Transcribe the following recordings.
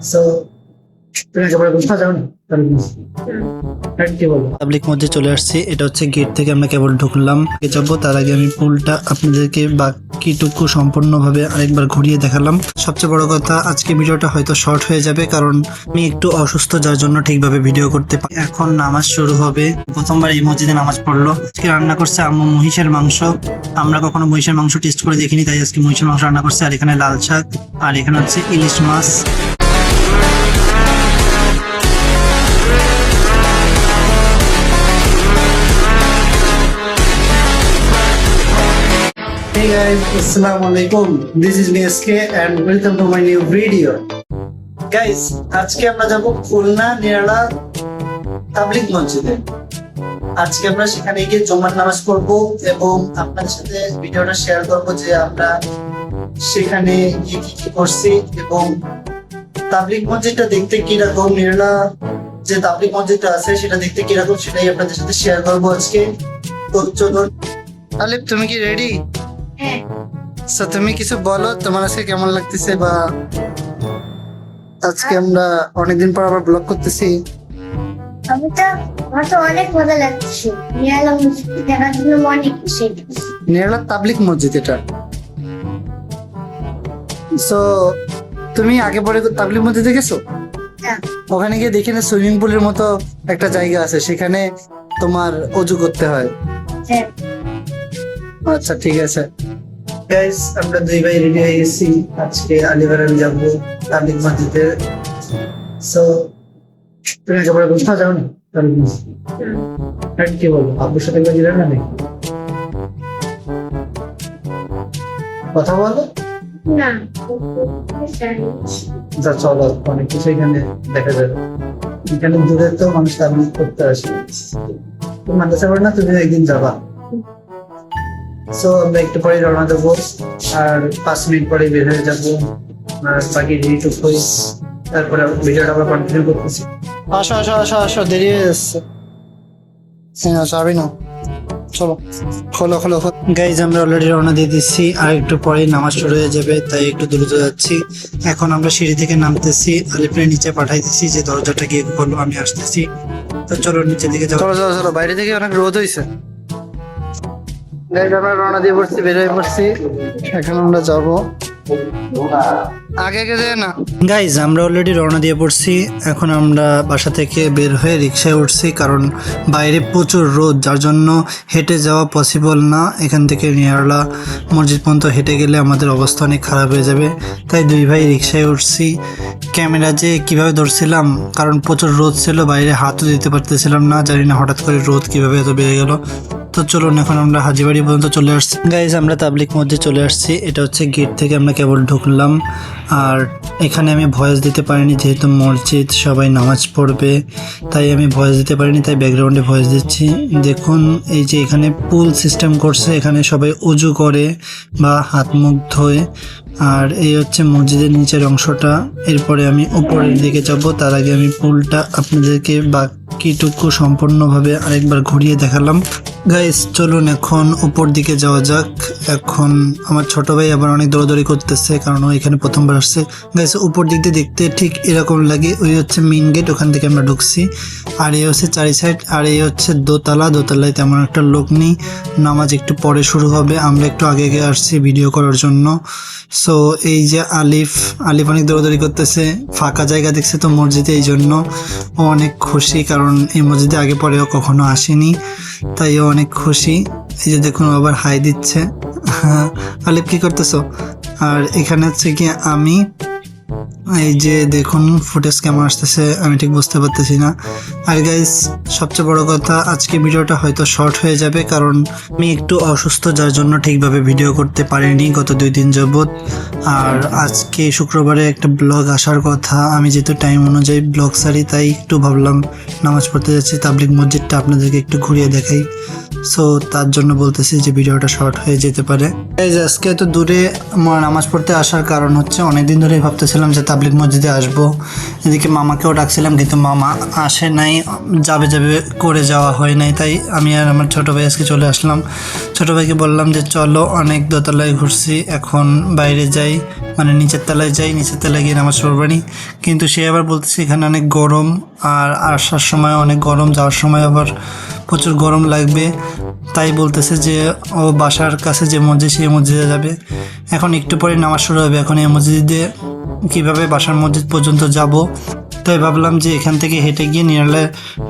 So তুমি একেবারে বুঝতে যাও না কি বলবো। পাবলিক মধ্যে চলে আসছি, এটা হচ্ছে গেট থেকে আমরা কেবল ঢুকলাম। যাবো তার আগে আমি পুলটা আপনাদেরকে বাকিটুকু সম্পূর্ণভাবে আরেকবার ঘুরিয়ে দেখালাম। সবচেয়ে বড় কথা, আজকে ভিডিওটা হয়তো শর্ট হয়ে যাবে কারণ আমি একটু অসুস্থ, যার জন্য ঠিকভাবে ভিডিও করতে পারি। এখন নামাজ শুরু হবে, প্রথমবার এই মসজিদে নামাজ পড়লো। আজকে রান্না করছে আম্মু মহিষের মাংস। আমরা কখনো মহিষের মাংস টেস্ট করে দেখিনি, তাই আজকে মহিষের মাংস রান্না করছে। আর এখানে লাল শাক, আর এখানে হচ্ছে ইলিশ মাছ। Hey guys, Assalamualaikum. This is MSK and welcome to my new video. Guys, আজকে আমরা যাব খুলনা নিরালা তাবলিগ মসজিদে। আজকে আমরা সেখানে গিয়ে জুমার নামাজ পড়ব এবং আপনাদের সাথে ভিডিওটা শেয়ার করব যে আমরা সেখানে গিয়ে কি কি করছি এবং তাবলিগ মসজিদটা দেখতে কি রকম, নিরালা যে তাবলিগ মসজিদটা আছে সেটা দেখতে কি রকম সেটাই আপনাদের সাথে শেয়ার করব আজকে। তো চলুন। আলিফ, তুমি কি রেডি? আচ্ছা, তুমি কিছু বলো, তোমার আজকে কেমন লাগতেছে? বা আজকে আমরা অনেকদিন পর আবার ব্লগ করতেছি। আমার তো অনেক মজা লাগছে। নিরালা মসজিদ দেখার জন্য অনেক খুশি। নিরালা তাবলিগ মসজিদ এটা। সো তুমি আগে পরে তাবলিগ মসজিদে গেছো? হ্যাঁ। ওখানে গিয়ে দেখে না সুইমিং পুলের মতো একটা জায়গা আছে, সেখানে তোমার অজু করতে হয়। হ্যাঁ। আচ্ছা ঠিক আছে। গাইস, আমরা দুই ভাই রেডি হয়ে গেছি, আজকে আলিবারাল যাব তাবলিগ মসজিদে। সো তুমি একেবারে বুঝতে যাও না কি বলবো, আব্বুর সাথে গেলে না নাকি কথা বলো? না। যা চলো, অনেক কিছু এখানে দেখা যাবে। এখানে দূরে তো মানুষ তাবলিগ করতে আসে, তুমি মাদ্রাসা পড়ো না, তুমি একদিন যাবা। সো আমরা একটু পরে রওনা দেবো, আর 5 মিনিট পরে বের হয়ে যাবো। আর বাকি রেডিটুক হই, তারপরে ভিডিওটা আমরা কন্টিনিউ করতেছি। আসো আসো আসো আসো, দেরি হয়ে যাচ্ছে। হ্যাঁ, যাবি না, চলো খোলো খোলো। গাইজ, আমরা অলরেডি রওনা দিয়ে দিচ্ছি, আর একটু পরে নামাজ শুরু হয়ে যাবে, তাই একটু দ্রুত যাচ্ছি। এখন আমরা সিঁড়ি থেকে নামতেছি, আলিফের নিচে পাঠাইতেছি যে দরজাটা গিয়ে খোলো, আমি আসতেছি। তো চলো নিচের দিকে যাও। চলো চলো চলো, বাইরে থেকে অনেক রোদ হয়েছে। আমরা রওনা দিয়ে পড়ছি, বের হয়ে পড়ছি, এখন আমরা যাবো। আগে গেছে না গাইজ, আমরা অলরেডি রওনা দিয়ে পড়ছি। এখন আমরা বাসা থেকে বের হয়ে রিক্সায় উঠছি, কারণ বাইরে প্রচুর রোদ, যার জন্য হেঁটে যাওয়া পসিবল না। এখান থেকে নিরালা মসজিদ পর্যন্ত হেঁটে গেলে আমাদের অবস্থা অনেক খারাপ হয়ে যাবে, তাই দুই ভাই রিক্সায় উঠছি। ক্যামেরা যে কিভাবে ধরছিলাম, কারণ প্রচুর রোদ ছিল, বাইরে হাতও দিতে পারতেছিলাম না। জানি না হঠাৎ করে রোদ কিভাবে এত বেড়ে গেল। তো চলুন, এখন আমরা হাজিবাড়ি পর্যন্ত চলে আসছি। গাইজ, আমরা তাবলিগ মধ্যে চলে আসছি, এটা হচ্ছে গেট থেকে আমরা কেবল ঢুকলাম। আর এখানে আমি ভয়েস দিতে পারিনি, যেহেতু মসজিদ সবাই নামাজ পড়বে, তাই আমি ভয়েস দিতে পারিনি, তাই ব্যাকগ্রাউন্ডে ভয়েস দিচ্ছি। দেখুন, এই যে এখানে পুল সিস্টেম করছে, এখানে সবাই উজু করে বা হাত মুখ ধোয়। আর এই হচ্ছে মসজিদের নিচের অংশটা। এরপরে আমি উপরের দিকে যাব, তার আগে আমি পুলটা আপনাদেরকে বাকিটুকু সম্পূর্ণভাবে আরেকবার ঘুরিয়ে দেখালাম। গাইস, চলুন এখন উপর দিকে যাওয়া যাক। এখন আমার ছোট ভাই আবার অনেক দৌড়াদৌড়ি করতেছে, কারণ ও এখানে প্রথমবার আসছে। গাইস, উপর দিক দিয়ে দেখতে ঠিক এরকম লাগে। ওই হচ্ছে মেইন গেট, ওখান থেকে আমরা ঢুকছি। আর এই হচ্ছে চারি সাইড, আর এই হচ্ছে দোতলা। দোতলায় তেমন একটা লোক নেই, নামাজ একটু পরে শুরু হবে। আমরা একটু আগে আগে আসছি ভিডিও করার জন্য। সো এই যে আলিফ অনেক দৌড়াদৌড়ি করতেছে, ফাঁকা জায়গা দেখছে তো মসজিদে, এই জন্য ও অনেক খুশি, কারণ এই মসজিদে আগে পরেও কখনো আসেনি, তাই ও অনেক খুশি। এই যে দেখুন, আবার হাই দিচ্ছে। আলিফ, কি করতেছো? আর এখানে হচ্ছে কি আমি, এই যে দেখুন ফুটেজ কেমন আসতেছে আমি ঠিক বুঝতে পারতেছি না। আর গাইস, সবচেয়ে বড় কথা, আজকে ভিডিওটা হয়তো শর্ট হয়ে যাবে কারণ আমি একটু অসুস্থ, যার জন্য ঠিকভাবে ভিডিও করতে পারিনি গত 2 দিন যাবত। আর আজকে শুক্রবারে একটা ব্লগ আসার কথা, আমি যেহেতু টাইম অনুযায়ী ব্লগ সারি, তাই একটু ভাবলাম নামাজ পড়তে যাচ্ছি তাবলিগ মসজিদটা আপনাদেরকে একটু ঘুরিয়ে দেখাই। সো তার জন্য বলতেছি যে ভিডিওটা শর্ট হয়ে যেতে পারে। গাইস, আজকে এত দূরে নামাজ পড়তে আসার কারণ হচ্ছে অনেকদিন ধরেই ভাবতেছিলাম যে তাবলিগ মসজিদে আসবো। এদিকে মামাকেও ডাকছিলাম, কিন্তু মামা আসে নাই, যাবে করে যাওয়া হয় নাই, তাই আমি আর আমার ছোট ভাই আজকে চলে আসলাম। ছোট ভাইকে বললাম যে চলো, অনেক দোতলায় ঘুরছি, এখন বাইরে যাই, মানে নিচের তলায় যাই, নিচের তলায় গিয়ে নামাজ পড়বানি। কিন্তু সে আবার বলতেছে এখানে অনেক গরম, আর আসার সময় অনেক গরম, যাওয়ার সময় আবার প্রচুর গরম লাগবে। তাই বলতেছে যে ও বাসার কাছে যে মসজিদ সেই মসজিদে যাবে। এখন একটু পরে নামাজ শুরু হবে, এখন এই মসজিদে কীভাবে বাসার মসজিদ পর্যন্ত যাব। তাই ভাবলাম যে এখান থেকে হেঁটে গিয়ে নিরালা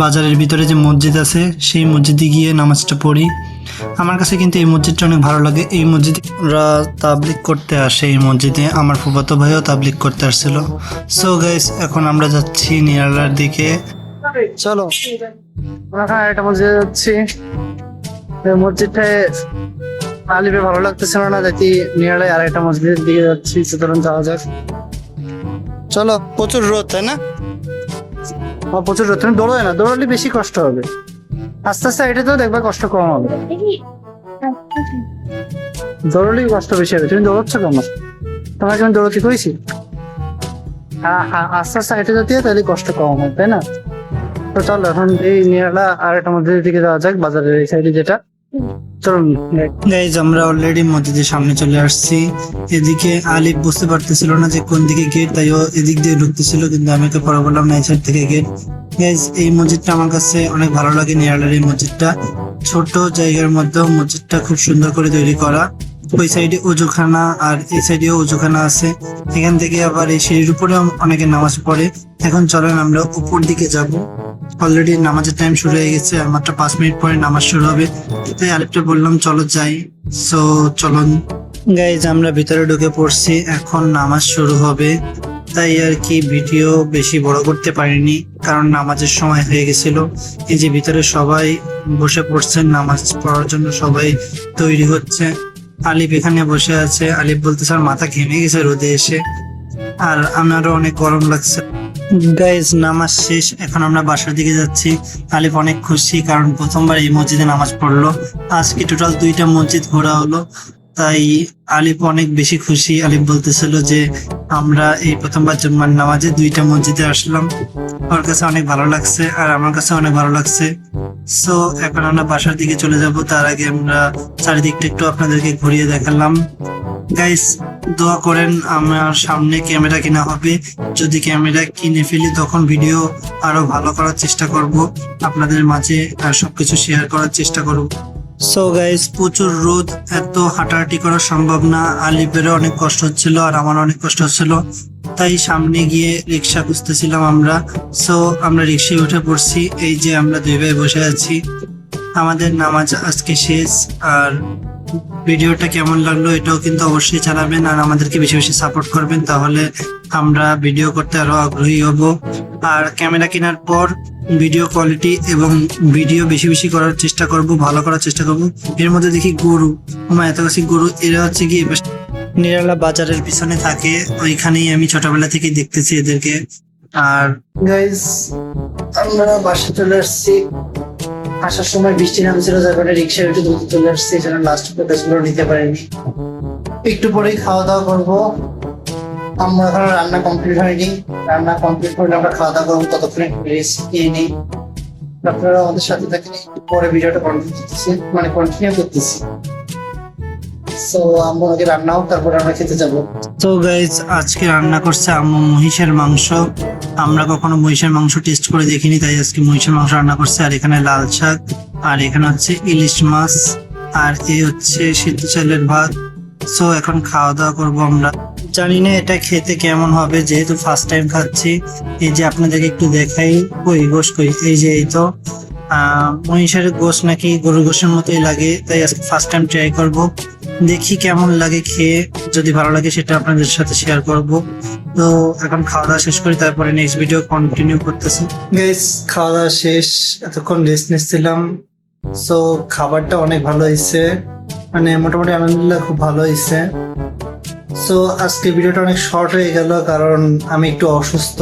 বাজারের ভিতরে যে মসজিদ আছে সেই মসজিদে গিয়ে নামাজটা পড়ি। আমার কাছে কিন্তু এই মসজিদটা অনেক ভালো লাগে। এই মসজিদরা তাবলিগ করতে আসে, এই মসজিদে আমার ফুফাতো ভাইও তাবলিগ করতে আসছিল। সো গাইস, এখন আমরা যাচ্ছি নিরালার দিকে। চলো আমরা একটা মসজিদে যাচ্ছি। এই মসজিদটায় আলিফে ভালো লাগতেছিল না, দেখি নিরালায় আর একটা মসজিদের দিকে যাচ্ছি। সুতরাং যাওয়া যাক, চলো। প্রচুর রোদ, তাই না? প্রচুর রোদ, তুমি দৌড়ায় না, দৌড়ালে বেশি কষ্ট হবে। আস্তে আস্তে এটা তো দেখবা কষ্ট কম হবে, দৌড়ালেই কষ্ট বেশি হবে। তুমি দৌড়াচ্ছ কেমন? তোমাকে আমি দৌড়াতে কইছি? হ্যাঁ হ্যাঁ, আস্তে আস্তে হেঁটে যেতে তাহলে কষ্ট কম হবে, তাই না? তো চলো এখন এই নিরালা আর একটা মসজিদের দিকে যাওয়া যাক, বাজারের এই সাইডে যেটা। চলুন গাইজ, আমরা অলরেডি মসজিদের সামনে চলে আসছি। এদিকে আলিফ বুঝতে পারতেছিল না যে কোন দিকে গেট, তাই ও এদিক দিয়ে ঢুকতেছিল, কিন্তু আমি ওকে পরে বললাম না এই সাইড থেকে গেট। গাইজ, এই মসজিদটা আমার কাছে অনেক ভালো লাগে। নিরালার এই মসজিদটা ছোট জায়গার মধ্যেও মসজিদটা খুব সুন্দর করে তৈরি করা। ওই সাইডে উজুখানা আর এই সাইডেও উজুখানা আছে। এখান থেকে আবার এই সিঁড়ির উপরেও অনেকে নামাজ পড়ে। এখন চলেন আমরা উপর দিকে যাব। অলরেডি নামাজের টাইম শুরু হয়ে গেছে, আর মাত্র 5 মিনিট পরে নামাজ শুরু হবে। তাই আলিফকে বললাম চলো যাই। সো চলুন গাইজ, আমরা ভিতরে ঢুকে পড়ছি, এখন নামাজ শুরু হবে। তাই আর কি ভিডিও বেশি বড় করতে পারিনি, কারণ নামাজের সময় হয়ে গেছিল। এই যে ভিতরে সবাই বসে পড়ছেন নামাজ পড়ার জন্য, সবাই তৈরি হচ্ছে। আলিফ এখানে বসে আছে। আলিফ বলতে স্যার মাথা ঘেমে গেছে রোদে এসে, আর আমারও অনেক গরম লাগছে। গাইজ, নামাজ শেষ, এখন আমরা বাসার দিকে যাচ্ছি। আলিফ অনেক খুশি, কারণ প্রথমবার এই মসজিদে নামাজ পড়লো। আজকে টোটাল 2টা মসজিদ ঘোরা হলো, তাই আলিফ অনেক বেশি খুশি। আলিফ বলতেছিল যে আমরা এই প্রথমবার জুম্মার নামাজে 2টা মসজিদে আসলাম। ওর কাছে অনেক ভালো লাগছে, আর আমার কাছে অনেক ভালো লাগছে। সো এখন আমরা বাসার দিকে চলে যাব। তার আগে আমরা চারিদিকটা একটু আপনাদেরকে ঘুরিয়ে দেখালাম। গাইস, দোয়া করেন আমার সামনে ক্যামেরা কিনা হবে। যদি ক্যামেরা কিনে ফেলি তখন ভিডিও আরো ভালো করার চেষ্টা করব, আপনাদের মাঝে আর সবকিছু শেয়ার করার চেষ্টা করব। সো গাইস, প্রচুর রোদ, এত হাঁটাহাঁটি করা সম্ভব না। আলিফেরও অনেক কষ্ট হচ্ছিল, আর আমার অনেক কষ্ট হচ্ছিল। তাই সামনে গিয়ে রিক্সা খুঁজতেছিলাম আমরা। সো আমরা রিক্সায় উঠে পড়ছি। এই যে আমরা 2 ভাই বসে আছি। আমাদের নামাজ আজকে শেষ। আর ভিডিওটা কেমন লাগলো এটাও কিন্তু অবশ্যই জানাবেন, আর আমাদেরকে বেশি বেশি সাপোর্ট করবেন, তাহলে আমরা ভিডিও করতে আরো আগ্রহী হব। আর ক্যামেরা কেনার পর ভিডিও কোয়ালিটি এবং ভিডিও বেশি বেশি করার চেষ্টা করব, ভালো করার চেষ্টা করব। এর মধ্যে দেখি গরু, এত কাছে গরু। এরা হচ্ছে কি নিরালা বাজারের পিছনে থাকে, ওইখানেই আমি ছোটবেলা থেকে দেখতেছি এদেরকে। আর গাইস, আমরা বাসা চলে আসছি। আসার সময় বৃষ্টি নামছিল, যার কারণে রিক্সায় উঠে দ্রুত চলে আসছি, যেন লাস্ট ফুটেজগুলো নিতে পারিনি। একটু পরেই খাওয়া দাওয়া করবো। আমরা এখন রান্না কমপ্লিট হয়নি, রান্না কমপ্লিট করলে আমরা খাওয়া দাওয়া করবো। ততক্ষণে রেস্ট নিয়ে নিই। আপনারা আমাদের সাথে থাকেন, একটু পরে ভিডিওটা কন্টিনিউ করতেছি। সো আম্মু আগে রান্না হোক, তারপর আমরা খেতে যাবো। তো গাইজ, আজকে রান্না করছে আম্মু মহিষের মাংস। আমরা কখনো মহিষের মাংস টেস্ট করে দেখিনি, তাই আজকে মহিষের মাংস রান্না করছে। আর এখানে লাল শাক, আর এখানে হচ্ছে ইলিশ মাছ, আর এই হচ্ছে সিদ্ধ চালের ভাত। সো এখন খাওয়া দাওয়া করবো আমরা। জানি না এটা খেতে কেমন হবে, যেহেতু ফার্স্ট টাইম খাচ্ছি। এই যে আপনাদেরকে একটু দেখাই, কই গোশ কই, এই যে এই তো মহিষের গোশ নাকি গরুর গোশের মতোই লাগে, তাই আজকে ফার্স্ট টাইম ট্রাই করবো। দেখি কেমন লাগে খেয়ে, যদি ভালো লাগে সেটা আপনাদের সাথে শেয়ার করব। তো এখন খাওয়া দাওয়া শেষ করি, তারপরে নেক্সট ভিডিও কন্টিনিউ করতেছি। গাইস, খাওয়া দাওয়া শেষ, এতক্ষণ রেস্ট নিচ্ছিলাম। সো খাবারটা অনেক ভালো হয়েছে, মানে মোটামুটি আলহামদুলিল্লাহ খুব ভালো হয়েছে। সো আজকে ভিডিওটা অনেক শর্ট হয়ে গেল, কারণ আমি একটু অসুস্থ,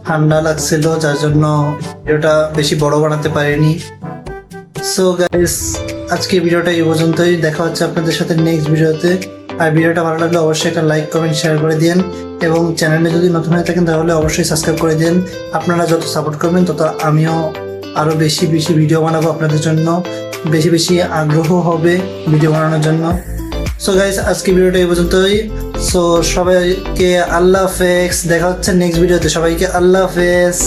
ঠান্ডা লাগছিল, যার জন্য ভিডিওটা বেশি বড় বানাতে পারিনি। সো গাইস, আজকে ভিডিওটা এই পর্যন্তই। দেখা হচ্ছে আপনাদের সাথে নেক্সট ভিডিওতে। আর ভিডিওটা ভালো লাগলে অবশ্যই একটা লাইক কমেন্ট শেয়ার করে দিন, এবং চ্যানেলে যদি নতুন হয়ে থাকেন তাহলে অবশ্যই সাবস্ক্রাইব করে দিন। আপনারা যত সাপোর্ট করবেন তত আমিও আরো বেশি বেশি ভিডিও বানাবো আপনাদের জন্য, বেশি বেশি আগ্রহ হবে ভিডিও বানানোর জন্য। সো গাইস আজকে ভিডিওটা এই পর্যন্তই। সো সবাইকে আল্লাহ হাফেজ, দেখা হচ্ছে নেক্সট ভিডিওতে। সবাইকে আল্লাহ হাফেজ।